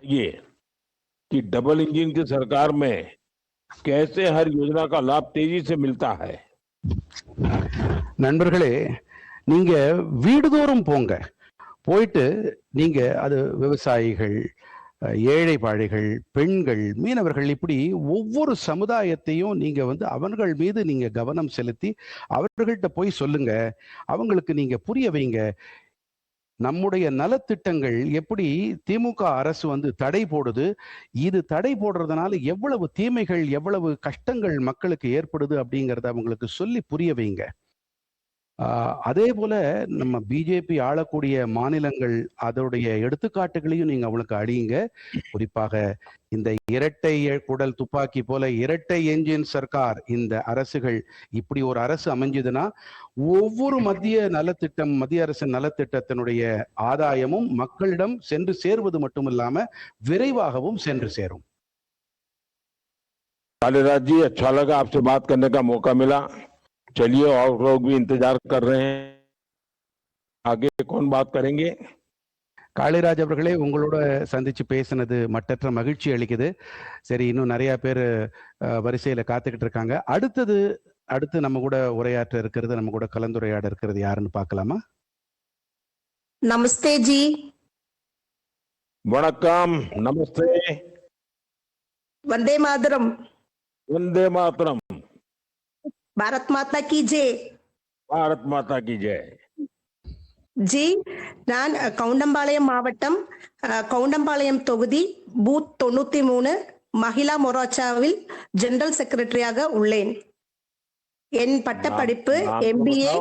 ये कि double engine की सरकार में कैसे हर योजना का लाभ तेजी से मिलता है। நண்பர்களே, நீங்க வீடுதோறும் போங்க. போயிட்டு நீங்க அது விவசாயிகள், ஏழை பாழைகள், பெண்கள், மீனவர்கள் இப்படி ஒவ்வொரு சமுதாயத்தையும் நீங்க அவர்கள் மீது நீங்க கவனம் செலுத்தி அவர்கள்ட்ட போய் சொல்லுங்க. அவங்களுக்கு நீங்க புரிய வைங்க. நம்முடைய நலத்திட்டங்கள் எப்படி திமுக அரசு தடை போடுது, இது தடை போடுறதுனால எவ்வளவு தீமைகள், எவ்வளவு கஷ்டங்கள் மக்களுக்கு ஏற்படுது அப்படிங்கறத அவங்களுக்கு சொல்லி புரிய வைங்க. அதே போல நம்ம பிஜேபி ஆளக்கூடிய மாநிலங்கள் அதோடைய எடுத்துக்காட்டுகளையும் நீங்க அவங்களுக்கு அழியுங்க. குறிப்பாக இந்த இரட்டை குடல் துப்பாக்கி போல இரட்டை என்ஜின் சர்க்கார் இந்த அரசுகள் இப்படி ஒரு அரசு அமைஞ்சதுன்னா ஒவ்வொரு மத்திய அரசின் நலத்திட்டத்தினுடைய ஆதாயமும் மக்களிடம் சென்று சேர்வது மட்டுமில்லாம விரைவாகவும் சென்று சேரும். कालीराज जी, अच्छा लगा आपसे बात करने का मौका मिला। चलिए, और लोग भी इंतजार कर रहे हैं, आगे कौन बात करेंगे? காளிராஜ் அவர்களே, உங்களோட சந்திச்சு பேசினது மட்டற்ற மகிழ்ச்சி அளிக்குது. சரி, இன்னும் நிறைய பேர் வரிசையில காத்துக்கிட்டு இருக்காங்க. அடுத்து நம்ம கூட உரையாற்ற இருக்கிறது, நம்ம கூட கலந்துரையாட இருக்கிறது யாருன்னு பார்க்கலாமா? நமஸ்தே ஜி. வணக்கம். நமஸ்தே. வந்தே மாதரம். वंदे मातरम. भारत माता की जय. भारत माता की जय. ஜி, நான் கவுண்டம்பாளையம் மாவட்டம் கவுண்டம்பாளையம் தொகுதி பூத் 93 மகிழா மொராச்சாவில் ஜெனரல் செக்ரட்டரியாக உள்ளேன். என் பட்டப்படிப்பு MBA.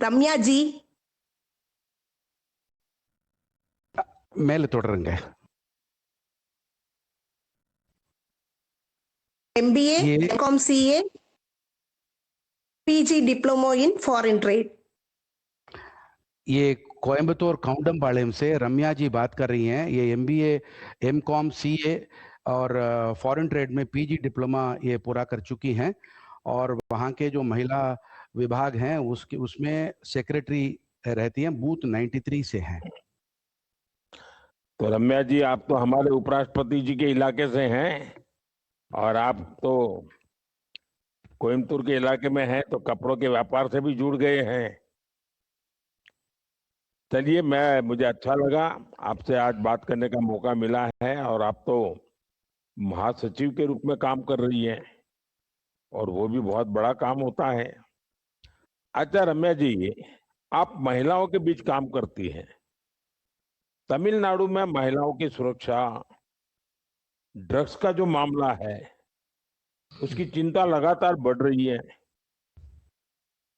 ரம்யா ஜி. மேல தொடருங்க. MBA, MCOM CA, PG diploma in foreign trade. ये कोयम्बतूर काउंडमपाளையம் से रम्या जी बात कर रही हैं। ये MBA, MCOM CA और फॉरेन ट्रेड में PG डिप्लोमा ये पूरा कर चुकी हैं और वहाँ के जो महिला विभाग हैं उसमें सेक्रेटरी रहती हैं, बूथ 93 से हैं। तो रम्या जी, आप तो हमारे उपराष्ट्रपति जी के इलाके से हैं और आप तो कोयम्बतूर के इलाके में हैं, तो कपड़ों के व्यापार से भी जुड़ गए हैं। चलिए, मुझे अच्छा लगा आपसे आज बात करने का मौका मिला है और आप तो महासचिव के रूप में काम कर रही हैं और वो भी बहुत बड़ा काम होता है। अच्छा रम्या जी, आप महिलाओं के बीच काम करती हैं। तमिलनाडु में महिलाओं की सुरक्षा, ड्रग्स का जो मामला है उसकी चिंता लगातार बढ़ रही है।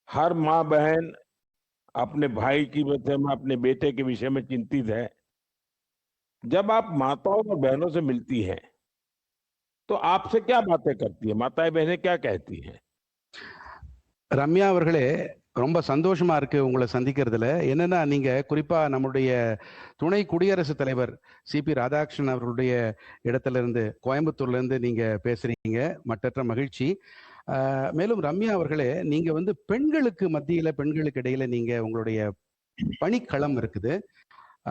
हर माँ बहन अपने भाई की विषय में, अपने बेटे के विषय में चिंतित है। जब आप माताओं और बहनों से मिलती हैं तो आपसे क्या बातें करती है? माताएं बहनें क्या कहती हैं? ரம்யா அவர்களே, ரொம்ப சந்தோஷமா இருக்கு உங்களை சந்திக்கிறதுல. என்னன்னா, நீங்க குறிப்பா நம்முடைய துணை குடியரசுத் தலைவர் CP ராதாகிருஷ்ணன் அவர்களுடைய இடத்துல இருந்து, கோயம்புத்தூர்ல இருந்து நீங்க பேசுறீங்க. மட்டற்ற மகிழ்ச்சி. மேலும் ரம்யா அவர்களே, நீங்க பெண்களுக்கு மத்தியில, பெண்களுக்கு இடையில நீங்க உங்களுடைய பணிக்களம் இருக்குது,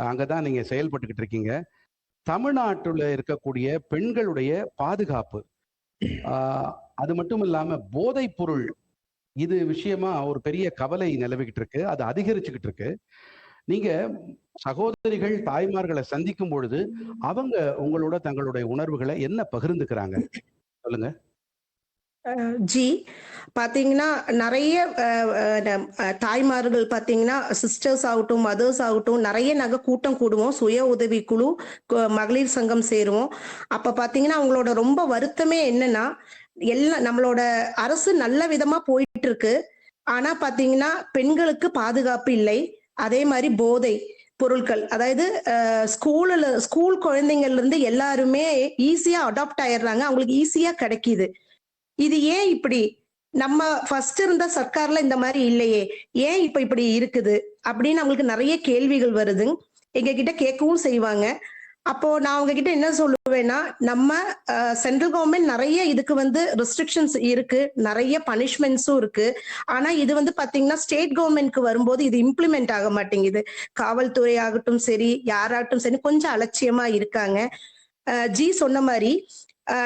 அங்கதான் நீங்க செயல்பட்டுக்கிட்டு இருக்கீங்க. தமிழ்நாட்டுல இருக்கக்கூடிய பெண்களுடைய பாதுகாப்பு, அது மட்டும் இல்லாம போதைப் பொருள், இது விஷயமா ஒரு பெரிய கவலை நிலவிக்கிட்டு இருக்கு. அது அதிகரிச்சுக்கிட்டு இருக்கு. நீங்க சகோதரிகள், தாய்மார்களை சந்திக்கும் பொழுது அவங்க உங்களோட தங்களுடைய உணர்வுகளை என்ன பகிர்ந்துக்கிறாங்க? சொல்லுங்க. ஜி, பாத்தீங்கன்னா நிறைய தாய்மார்கள் பாத்தீங்கன்னா சிஸ்டர்ஸ் ஆகட்டும், மதர்ஸ் ஆகட்டும், நிறைய நாங்க கூட்டம் கூடுவோம், சுய உதவி குழு, மகளிர் சங்கம் சேருவோம். அப்ப பாத்தீங்கன்னா அவங்களோட ரொம்ப வருத்தமே என்னன்னா, எல்லாம் நம்மளோட அரசு நல்ல விதமா போயிட்டு இருக்கு, ஆனா பாத்தீங்கன்னா பெண்களுக்கு பாதுகாப்பு இல்லை. அதே மாதிரி போதை பொருட்கள், அதாவது ஸ்கூல் குழந்தைங்கள்ல இருந்து எல்லாருமே ஈஸியா அடாப்ட் ஆயிடுறாங்க, அவங்களுக்கு ஈஸியா கிடைக்குது. இது ஏன் இப்படி? நம்ம ஃபர்ஸ்ட் இருந்த சர்க்கார்ல இந்த மாதிரி இல்லையே, ஏன் இப்ப இப்படி இருக்குது அப்படின்னு அவங்களுக்கு நிறைய கேள்விகள் வருது. எங்க கிட்ட கேட்கவும் செய்வாங்க. அப்போ நான் அவங்க கிட்ட என்ன சொல்லுவேன்னா, நம்ம சென்ட்ரல் கவர்மெண்ட் நெறைய இதுக்கு வந்து ரெஸ்ட்ரிக்ஷன்ஸ் இருக்கு. நெறைய பனிஷ்மென்ட்ஸும் இருக்கு. ஆனா இது வந்து பாத்தீங்கன்னா, ஸ்டேட் கவர்மெண்ட்க்கு வரும்போது இது இம்ப்ளிமெண்ட் ஆக மாட்டேங்குது. காவல்துறை ஆகட்டும் சரி, யாராகட்டும் சரி கொஞ்சம் அலட்சியமா இருக்காங்க. ஜி சொன்ன மாரி, அ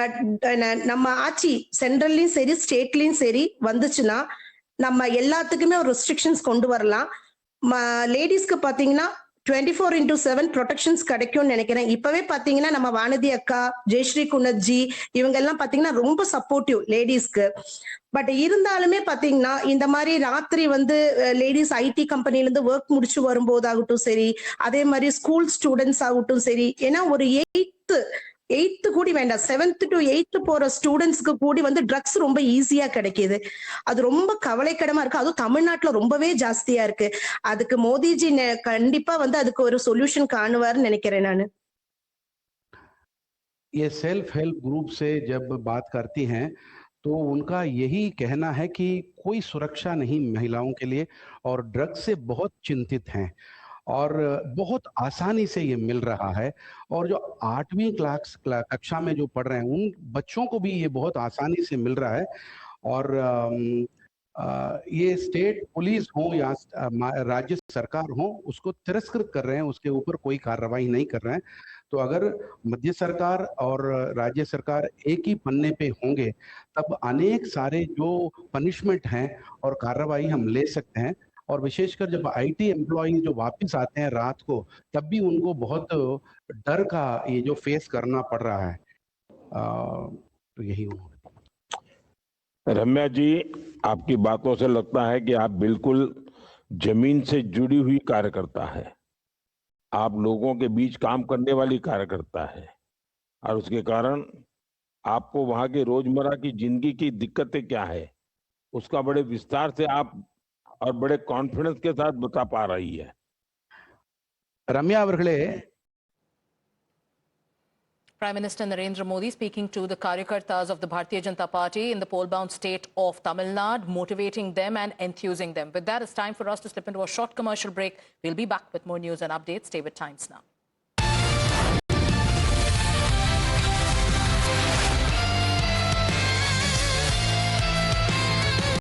நம்ம ஆட்சி சென்ட்ரல்லயும் சரி, ஸ்டேட்லயும் சரி வந்துச்சுன்னா, நம்ம எல்லாத்துக்குமே ஒரு ரெஸ்ட்ரிக்ஷன்ஸ் கொண்டு வரலாம். லேடீஸ்க்கு பாத்தீங்கன்னா 24/7 ப்ரொடெக்ஷன்ஸ் கிடைக்கும்னு நினைக்கிறேன். இப்பவே பாத்தீங்கன்னா நம்ம வானதி அக்கா, ஜெயஸ்ரீ குன்னத்ஜி இவங்க எல்லாம் பாத்தீங்கன்னா ரொம்ப சப்போர்ட்டிவ் லேடீஸ்க்கு. பட் இருந்தாலுமே பாத்தீங்கன்னா இந்த மாதிரி ராத்திரி வந்து லேடிஸ் ஐடி கம்பெனில இருந்து ஒர்க் முடிச்சு வரும்போது ஆகட்டும் சரி, அதே மாதிரி ஸ்கூல் ஸ்டூடெண்ட்ஸ் ஆகட்டும் சரி, ஏன்னா ஒரு எயித்து கூடி வேண்டாம் 7th to 8th போற ஸ்டூடெண்ட்ஸ்க்கு கூடி வந்து ட்ரக்ஸ் ரொம்ப ஈஸியா கிடைக்குது. அது ரொம்ப கவலைக்கிடமா இருக்கு. அதுவும் தமிழ்நாட்டுல ரொம்பவே ஜாஸ்தியா இருக்கு. அதுக்கு மோடிஜி கண்டிப்பா வந்து அதுக்கு ஒரு சொல்யூஷன் காணுவார்னு நினைக்கிறேன் நானு. ये सेल्फ हेल्प ग्रुप से जब बात करती हैं तो उनका यही कहना है कि कोई सुरक्षा नहीं महिलाओं के लिए और ड्रग्स से बहुत चिंतित हैं और बहुत आसानी से ये मिल रहा है और जो 8वीं कक्षा में जो पढ़ रहे हैं उन बच्चों को भी ये बहुत आसानी से मिल रहा है और ये स्टेट पुलिस हो या राज्य सरकार हो उसको तिरस्कृत कर रहे हैं, उसके ऊपर कोई कार्रवाई नहीं कर रहे हैं। तो अगर मध्य सरकार और राज्य सरकार एक ही पन्ने पे होंगे तब अनेक सारे जो पनिशमेंट हैं और कार्रवाई हम ले सकते हैं और विशेषकर जब आईटी एम्प्लॉय जो वापस आते हैं रात को तब भी उनको बहुत डर का ये जो फेस करना पड़ रहा है। तो यही उन्होंने रम्या जी, आपकी बातों से लगता है कि आप बिल्कुल जमीन से जुड़ी हुई कार्यकर्ता है। आप लोगों के बीच काम करने वाली कार्यकर्ता है और उसके कारण आपको वहां की रोजमर्रा की जिंदगी की दिक्कतें क्या है उसका बड़े विस्तार से आप और बड़े कॉन्फिडेंस के साथ बता पा रही है। रम्या அவர்களே, Prime Minister Narendra Modi speaking to the Karyakartas of the Bharatiya Janata Party in the poll-bound state of Tamil Nadu, motivating them and enthusing them. With that, it's time for us to slip into a short commercial break. We'll be back with more news and updates. Stay with Times Now.